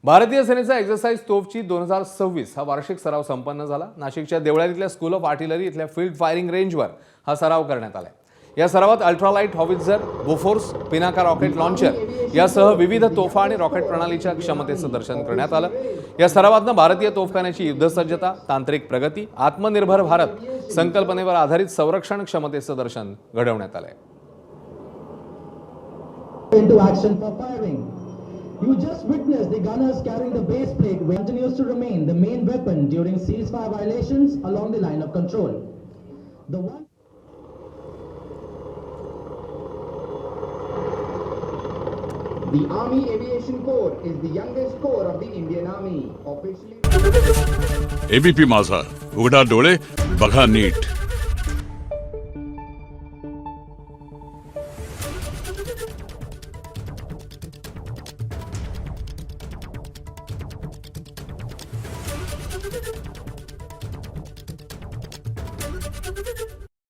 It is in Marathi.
भारतीय सेनेचा एक्झरसाइज तोफची 2026 हा वार्षिक सराव संपन्न झाला। नाशिकच्या देवळालीतल्या स्कूल ऑफ आर्टिलरी इथल्या फील्ड फायरिंग रेंजवर हा सराव करण्यात आला। या सरावात ultralight howitzer, Bofors, Pinaka rocket launcher यासह विविध तोफा आणि रॉकेट प्रणालीच्या क्षमतेचं दर्शन करण्यात आलं। या सरावातनं भारतीय तोफखान्याची युद्धसज्जता, तांत्रिक प्रगती, आत्मनिर्भर भारत संकल्पनेवर आधारित संरक्षण क्षमतेचं दर्शन घडवण्यात आलंय। Into action for firing. You just witnessed the gunners carrying the base plate which continues to remain the main weapon during ceasefire violations along the line of control. The Army Aviation Corps is the youngest corps of the Indian Army. Officially ABP माझा, उघडा डोळे बघा नीट।